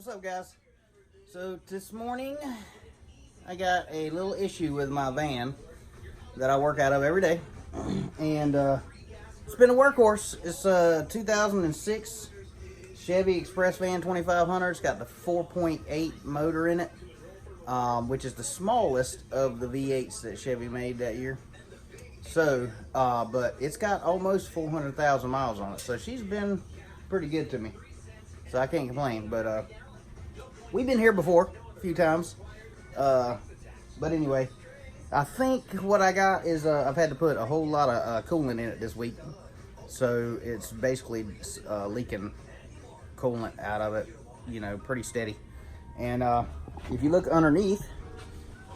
What's up, guys? So this morning I got a little issue with my van that I work out of every day, and it's been a workhorse. It's a 2006 Chevy Express Van 2500. It's got the 4.8 motor in it, which is the smallest of the V8s that Chevy made that year. So, but it's got almost 400,000 miles on it, so she's been pretty good to me. So I can't complain. But we've been here before a few times. But anyway, I think what I got is I've had to put a whole lot of coolant in it this week. So it's basically leaking coolant out of it, pretty steady. And if you look underneath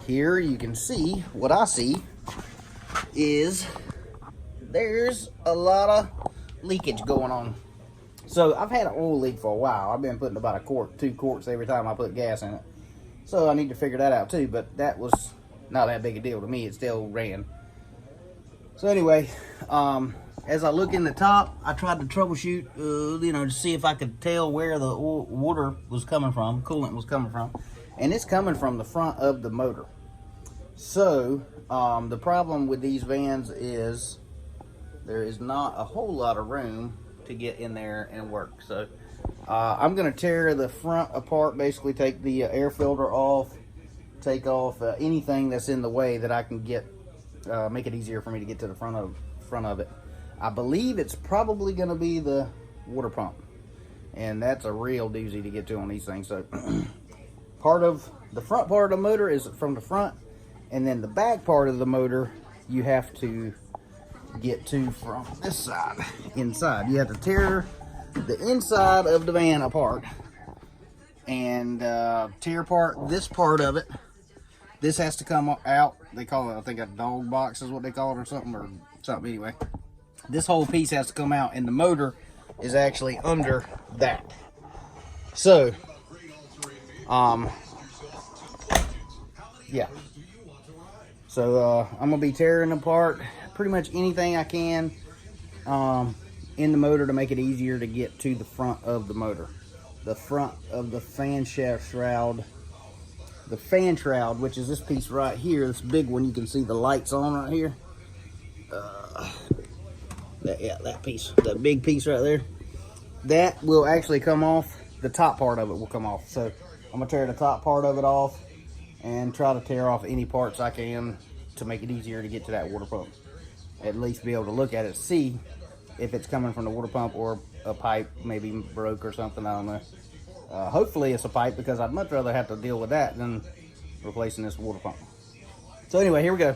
here, you can see what I see is there's a lot of leakage going on. So I've had an oil leak for a while. I've been putting about a quart, 2 quarts every time I put gas in it. So I need to figure that out too, but that was not that big a deal to me. It still ran. So anyway, as I look in the top, I tried to troubleshoot, to see if I could tell where the water was coming from, coolant was coming from. And it's coming from the front of the motor. So the problem with these vans is there is not a whole lot of room to get in there and work. So I'm going to tear the front apart, basically take the air filter off, take off anything that's in the way that I can get, make it easier for me to get to the front of it. I believe it's probably going to be the water pump, and that's a real doozy to get to on these things. So part of the front part of the motor is from the front, and then the back part of the motor you have to get to from this side, inside. You have to tear the inside of the van apart and tear apart this part of it. This has to come out. They call it, I think, a dog box is what they call it, or something anyway. This whole piece has to come out, and the motor is actually under that. So yeah, so I'm gonna be tearing apart pretty much anything I can in the motor to make it easier to get to the front of the motor. The front of the fan shaft shroud, the fan shroud, which is this piece right here, this big one you can see the lights on right here. That piece, that big piece right there, that will actually come off. The top part of it will come off. So I'm gonna tear the top part of it off and try to tear off any parts I can to make it easier to get to that water pump. At least be able to look at it, see if it's coming from the water pump or a pipe maybe broke or something. I don't know. Hopefully it's a pipe, because I'd much rather have to deal with that than replacing this water pump. So anyway, here we go.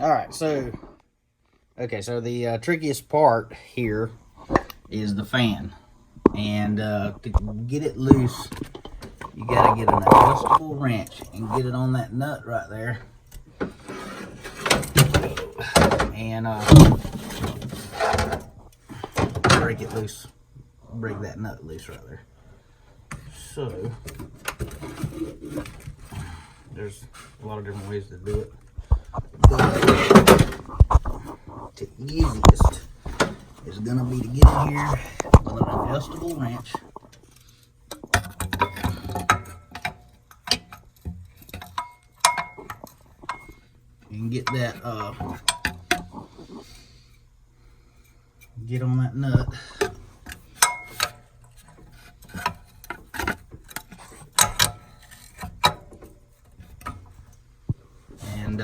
All right, so the trickiest part here is the fan, and to get it loose, you gotta get an adjustable wrench and get it on that nut right there, and break it loose. Break that nut loose right there. So there's a lot of different ways to do it, but the easiest is gonna be to get in here with an adjustable wrench. You can get that, get on that nut. And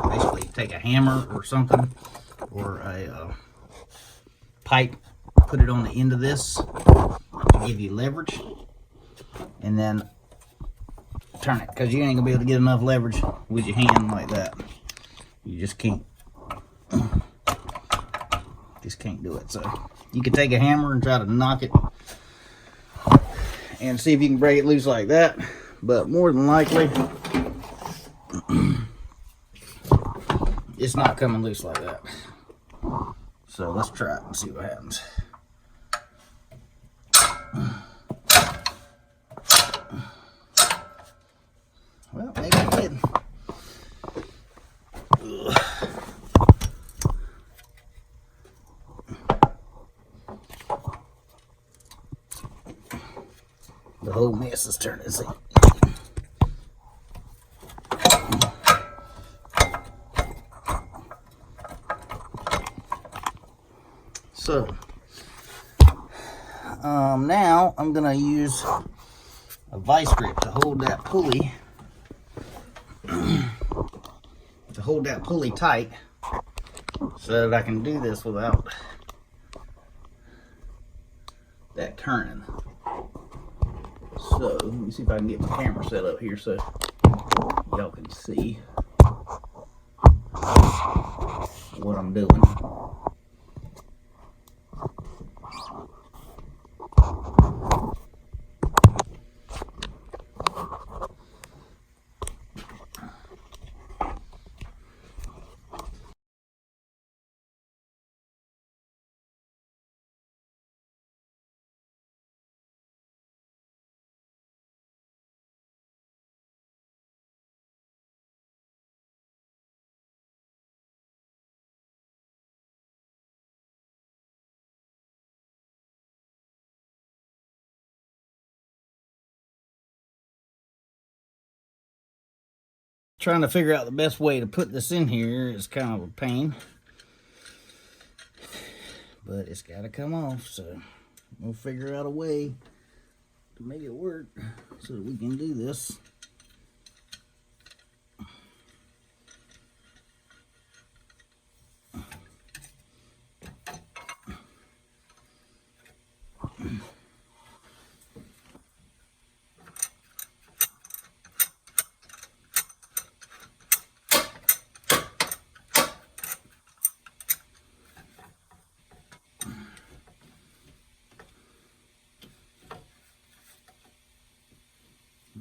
basically take a hammer or something, or a pipe, put it on the end of this to give you leverage, and then turn it, because you ain't gonna be able to get enough leverage with your hand like that. You just can't do it. So you can take a hammer and try to knock it and see if you can break it loose like that, but more than likely it's not coming loose like that. So let's try it and see what happens. Well, maybe it did. The whole mess is turning this in. So, now I'm gonna use a vice grip to hold that pulley, tight, so that I can do this without that turning. So let me see if I can get my camera set up here so y'all can see what I'm doing. Trying to figure out the best way to put this in here is kind of a pain, but it's got to come off, so we'll figure out a way to make it work so that we can do this.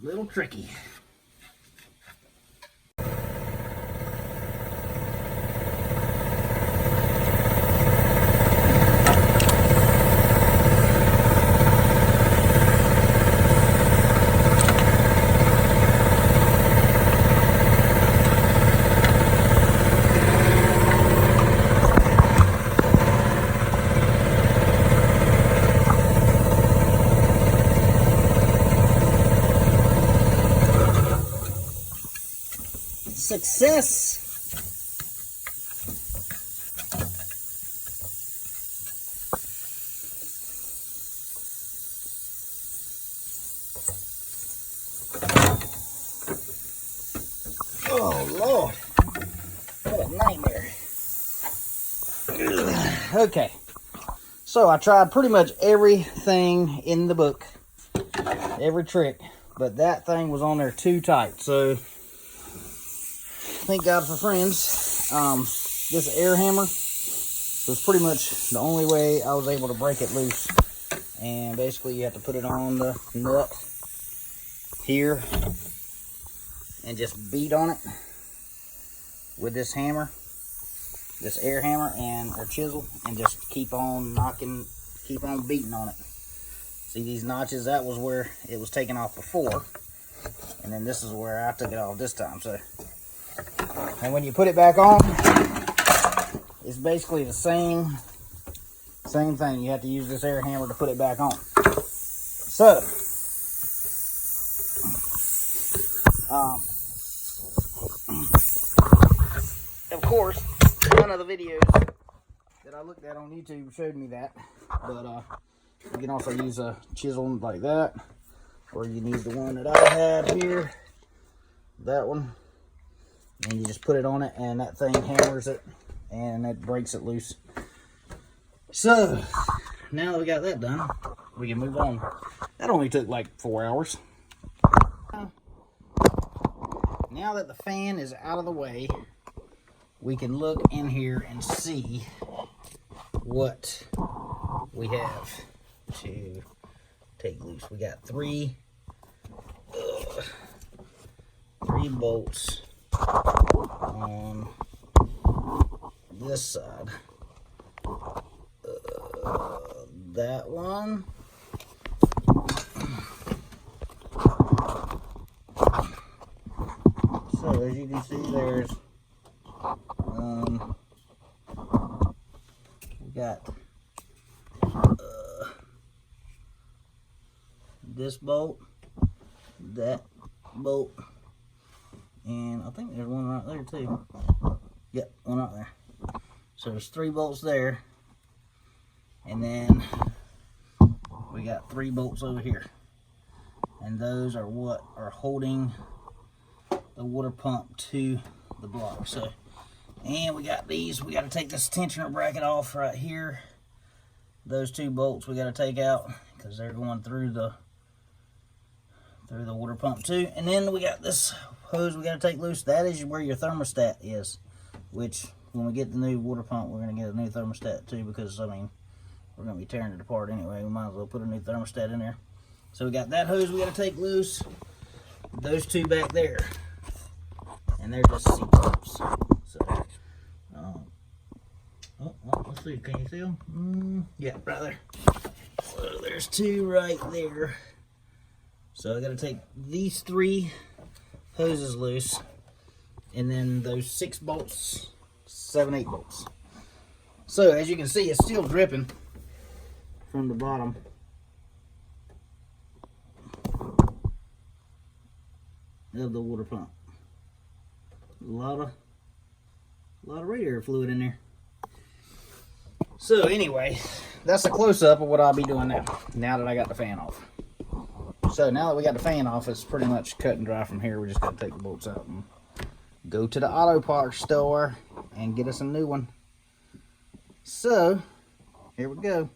A little tricky. Success! Oh Lord, what a nightmare. Okay, so I tried pretty much everything in the book, every trick, but that thing was on there too tight, so thank God for friends. this air hammer was pretty much the only way I was able to break it loose. And basically you have to put it on the nut here and just beat on it with this hammer, this air hammer or chisel, and just keep on knocking, keep on beating on it. See these notches? That was where it was taken off before, and then this is where I took it off this time. So, and when you put it back on, it's basically the same thing. You have to use this air hammer to put it back on. So, of course, none of the videos that I looked at on YouTube showed me that, but you can also use a chisel like that, or you need the one that I have here, that one, and you just put it on it, and that thing hammers it, and it breaks it loose. So, now that we got that done, we can move on. That only took like 4 hours. Now that the fan is out of the way, we can look in here and see what we have to take loose. We got three bolts on this side. That one. So as you can see, there's we got this bolt, that bolt, and I think there's one right there too. Yep, one right there. So there's 3 bolts there, and then we got 3 bolts over here, and those are what are holding the water pump to the block. So, and we got these. We got to take this tensioner bracket off right here. Those 2 bolts we got to take out because they're going through the water pump too. And then we got this hose we got to take loose. That is where your thermostat is, which when we get the new water pump, we're going to get a new thermostat too, because I mean, we're going to be tearing it apart anyway. We might as well put a new thermostat in there. So we got that hose we got to take loose. Those 2 back there, and they're just C-pumps. So, let's see. Can you see them? Yeah, right there. So there's 2 right there. So I got to take these 3 hoses loose, and then those 6 bolts, 7, 8 bolts. So as you can see, it's still dripping from the bottom. Of the water pump. A lot of radiator fluid in there. So anyway, that's a close-up of what I'll be doing now that I got the fan off. So now that we got the fan off, it's pretty much cut and dry from here. We just got to take the bolts out and go to the auto parts store and get us a new one. So here we go.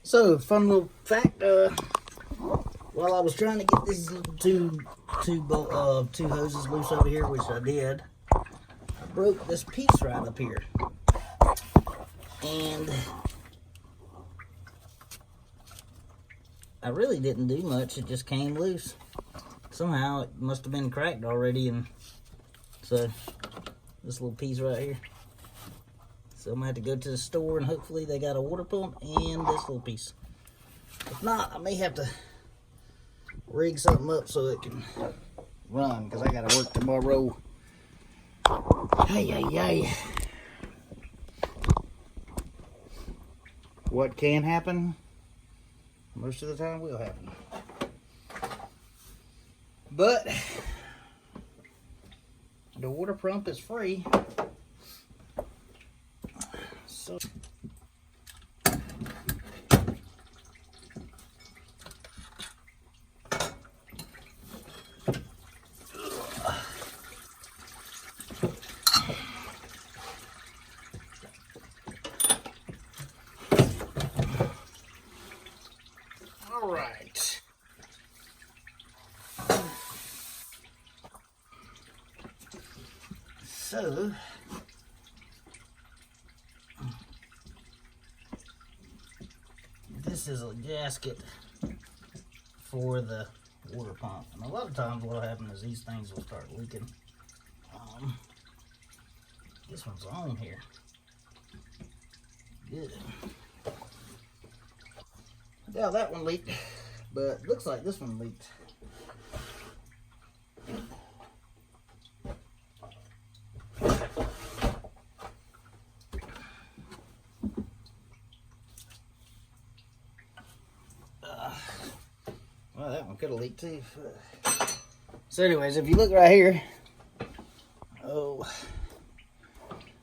So, fun little fact, while I was trying to get these two hoses loose over here, which I did, I broke this piece right up here. And I really didn't do much, it just came loose. Somehow it must have been cracked already, and so this little piece right here. So I'm gonna have to go to the store and hopefully they got a water pump and this little piece. If not, I may have to rig something up so it can run, because I gotta work tomorrow. Hey. What can happen, most of the time will happen. But the water pump is free. So all right. So this is a gasket for the water pump, and a lot of times what will happen is these things will start leaking. This one's on here. Good. Yeah, that one leaked, but looks like this one leaked. Well, that one could have leaked too. So anyways, if you look right here,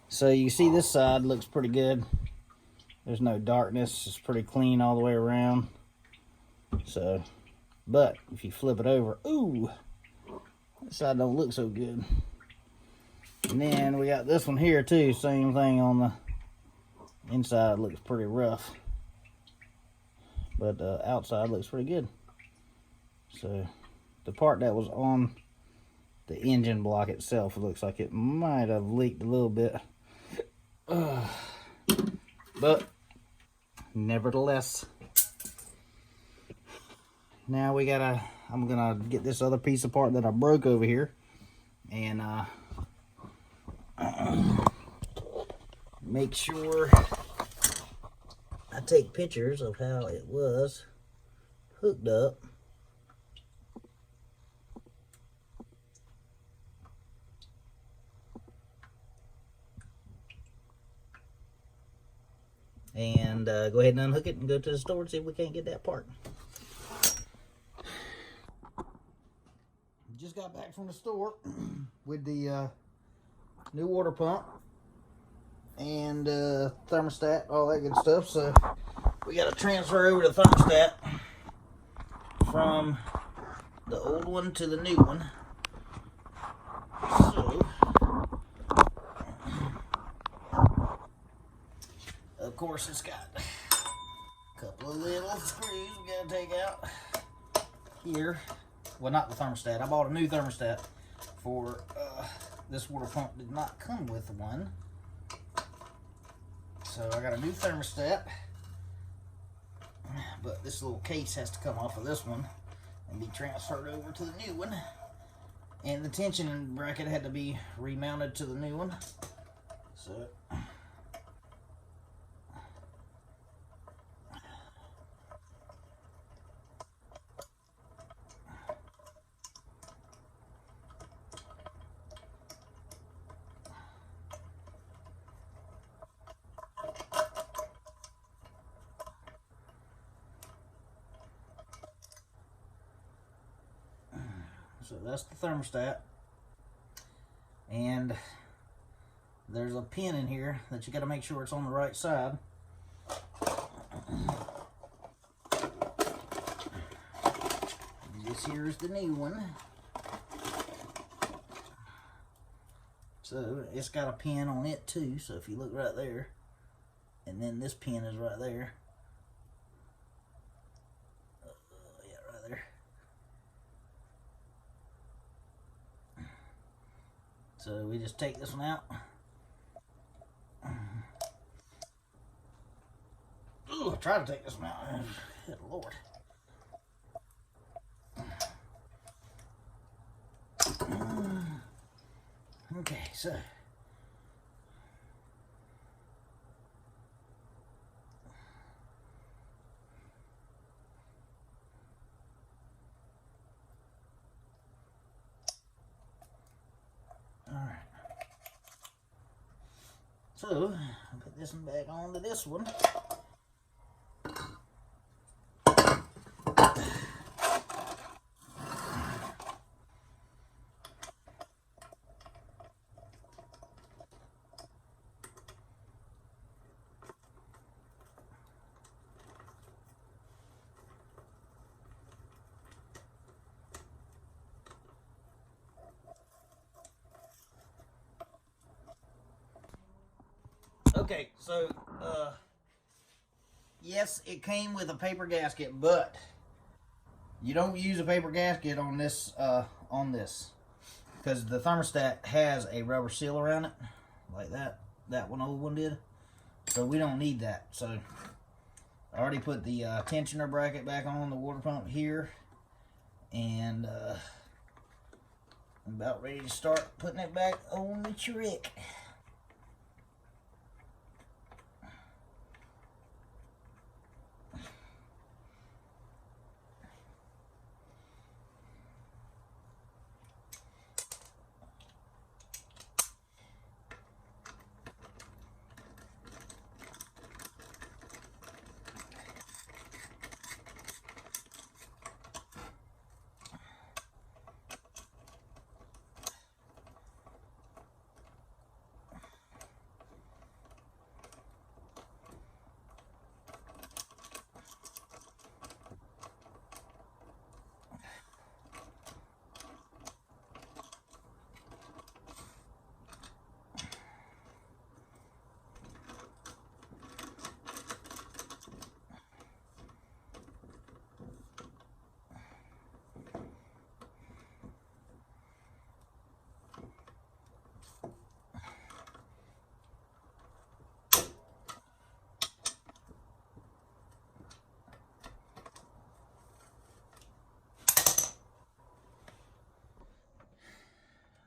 so you see this side looks pretty good. There's no darkness, it's pretty clean all the way around. So, but if you flip it over, ooh, this side don't look so good. And then we got this one here too, same thing on the inside, looks pretty rough. But the outside looks pretty good. So the part that was on the engine block itself looks like it might have leaked a little bit. But nevertheless, now I'm gonna get this other piece apart that I broke over here, and make sure I take pictures of how it was hooked up. And go ahead and unhook it and go to the store and see if we can't get that part. Just got back from the store with the new water pump and thermostat, all that good stuff. So we got to transfer over the thermostat from the old one to the new one. So of course it's got a couple of little screws we got to take out here. Well, not the thermostat. I bought a new thermostat for this water pump. Did not come with one, so I got a new thermostat. But this little case has to come off of this one and be transferred over to the new one. And the tension bracket had to be remounted to the new one. So that's the thermostat, and there's a pin in here that you got to make sure it's on the right side. This here is the new one, so it's got a pin on it too. So if you look right there, and then this pin is right there, So we just take this one out. Ooh, I tried to take this one out. Good Lord. Okay, so alright. So I'll put this one back onto this one. Okay, so yes, it came with a paper gasket, but you don't use a paper gasket on this because the thermostat has a rubber seal around it, like that old one did. So we don't need that. So I already put the tensioner bracket back on the water pump here, and I'm about ready to start putting it back on the trick.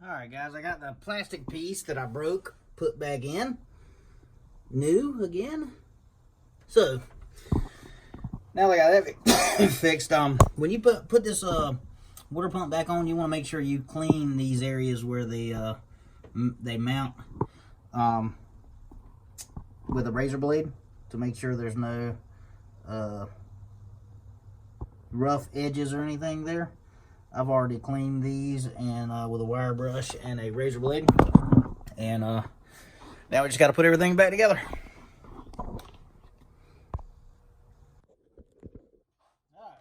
Alright guys, I got the plastic piece that I broke put back in. New again. So, now I got that fixed. When you put this water pump back on, you want to make sure you clean these areas where they mount with a razor blade to make sure there's no rough edges or anything there. I've already cleaned these and with a wire brush and a razor blade, and now we just got to put everything back together. All right,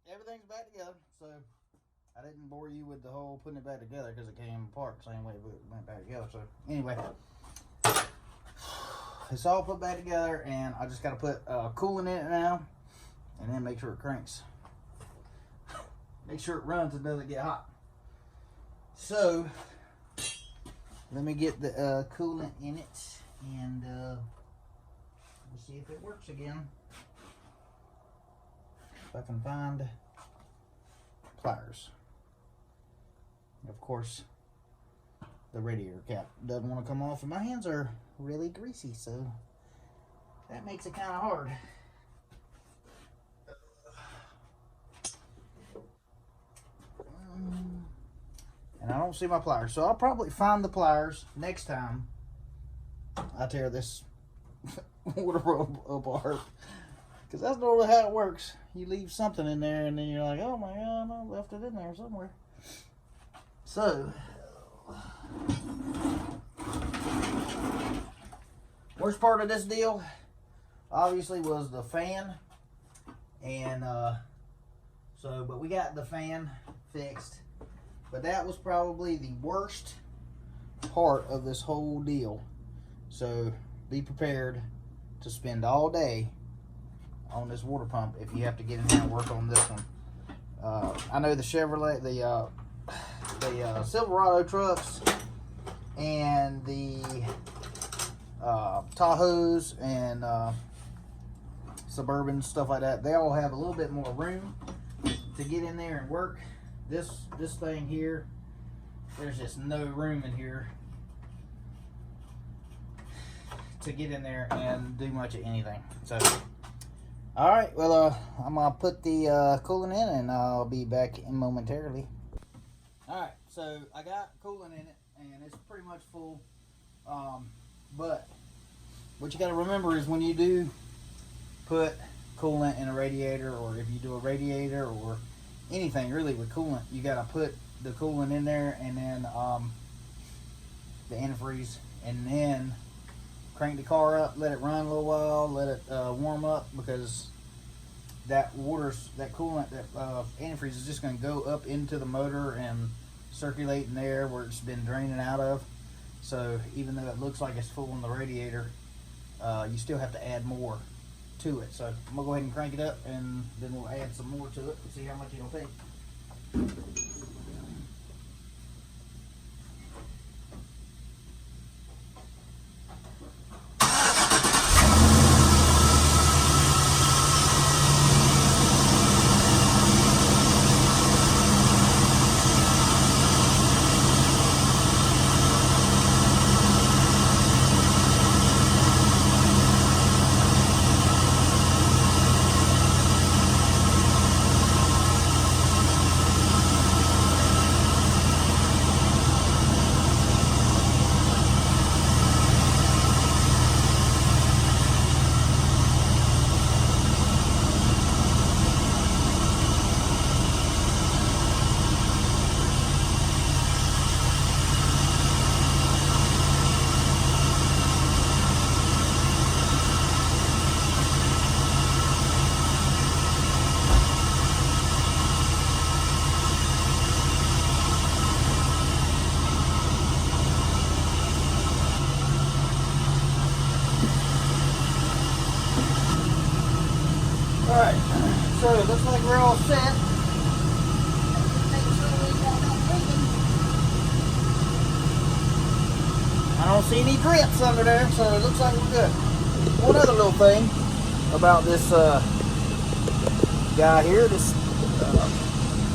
everything's back together. So I didn't bore you with the whole putting it back together because it came apart the same way it went back together. So anyway, it's all put back together, and I just got to put coolant in it now, and then make sure it cranks. Make sure it runs and doesn't get hot. So, let me get the coolant in it, and we'll see if it works again. If I can find pliers. Of course, the radiator cap doesn't want to come off, and my hands are really greasy, so that makes it kind of hard. And I don't see my pliers, so I'll probably find the pliers next time I tear this water pump apart, because that's normally how it works. You leave something in there and then you're like, oh my god, I left it in there somewhere. So worst part of this deal obviously was the fan, and but we got the fan fixed. But that was probably the worst part of this whole deal. So be prepared to spend all day on this water pump if you have to get in there and work on this one. I know the Chevrolet, the Silverado trucks and the Tahoes and Suburban, stuff like that, they all have a little bit more room to get in there and work. This thing here, there's just no room in here to get in there and do much of anything. So, all right, well, I'm gonna put the coolant in, and I'll be back in momentarily. All right, so I got coolant in it, and it's pretty much full. But what you got to remember is when you do put coolant in a radiator, or if you do a radiator or anything really with coolant, you got to put the coolant in there, and then the antifreeze, and then crank the car up, let it run a little while, let it warm up, because that coolant, that antifreeze is just going to go up into the motor and circulate in there where it's been draining out of. So even though it looks like it's full in the radiator, you still have to add more to it. So I'm gonna go ahead and crank it up, and then we'll add some more to it and see how much it'll take. Alright, so it looks like we're all set. I don't see any drips under there, so it looks like we're good. One other little thing about this guy here, this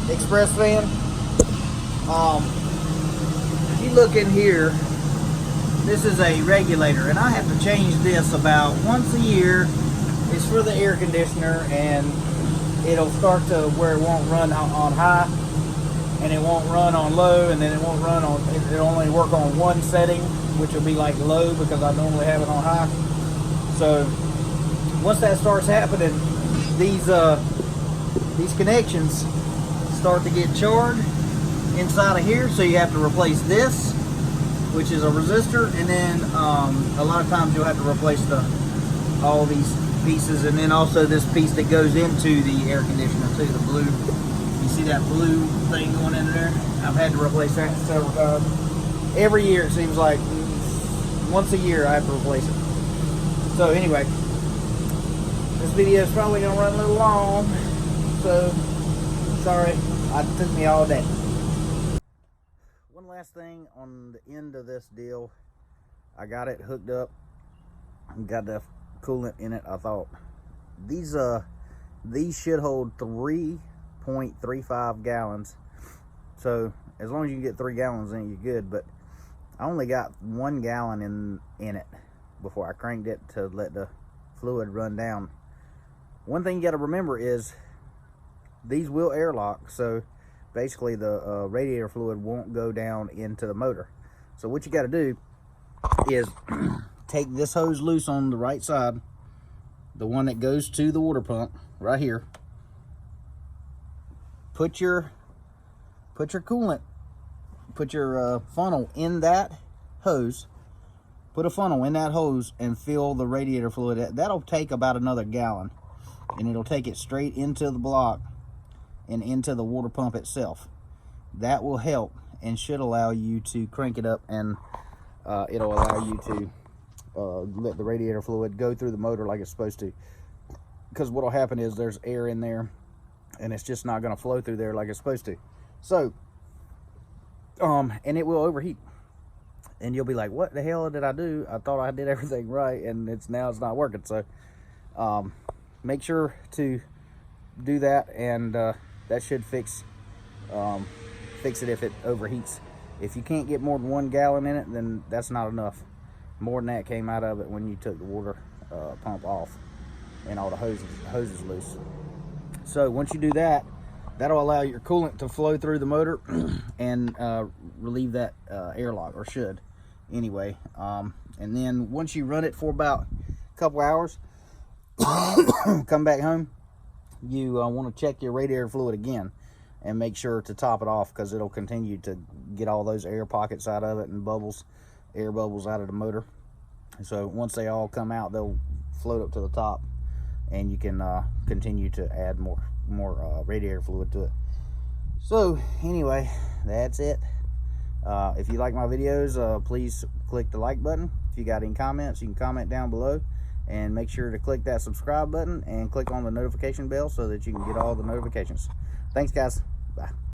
express fan. If you look in here, this is a regulator, and I have to change this about once a year. It's for the air conditioner, and it'll start to where it won't run on high, and it won't run on low, and then it won't run on, it'll only work on one setting, which will be like low, because I normally have it on high. So once that starts happening, these connections start to get charred inside of here, so you have to replace this, which is a resistor, and then a lot of times you'll have to replace all these pieces, and then also this piece that goes into the air conditioner too, the blue. You see that blue thing going in there? I've had to replace that several times. Every year it seems like once a year I have to replace it. So anyway, this video is probably gonna run a little long, so sorry, it took me all day. One last thing on the end of this deal, I got it hooked up and got the coolant in it. I thought these should hold 3.35 gallons, so as long as you can get 3 gallons in, you're good. But I only got 1 gallon in it before I cranked it to let the fluid run down. One thing you got to remember is these will airlock, so basically the radiator fluid won't go down into the motor. So what you got to do is take this hose loose on the right side, the one that goes to the water pump right here. Put your coolant, put your funnel in that hose. Put a funnel in that hose and fill the radiator fluid. That'll take about another gallon, and it'll take it straight into the block and into the water pump itself. That will help and should allow you to crank it up, and it'll allow you to let the radiator fluid go through the motor like it's supposed to. Because what'll happen is there's air in there, and it's just not going to flow through there like it's supposed to. So, and it will overheat. and you'll be like, what the hell did I do? I thought I did everything right, and it's not working. So make sure to do that, and that should fix it if it overheats. If you can't get more than 1 gallon in it, then that's not enough. More than that came out of it when you took the water pump off and all the hoses loose. So once you do that, that'll allow your coolant to flow through the motor and relieve that airlock, or should anyway. And then once you run it for about a couple hours, come back home, you want to check your radiator fluid again and make sure to top it off, because it'll continue to get all those air pockets out of it and air bubbles out of the motor. So once they all come out, they'll float up to the top, and you can continue to add more radiator fluid to it. So anyway, that's it. If you like my videos, please click the like button. If you got any comments, you can comment down below, and make sure to click that subscribe button and click on the notification bell so that you can get all the notifications. Thanks, guys. Bye.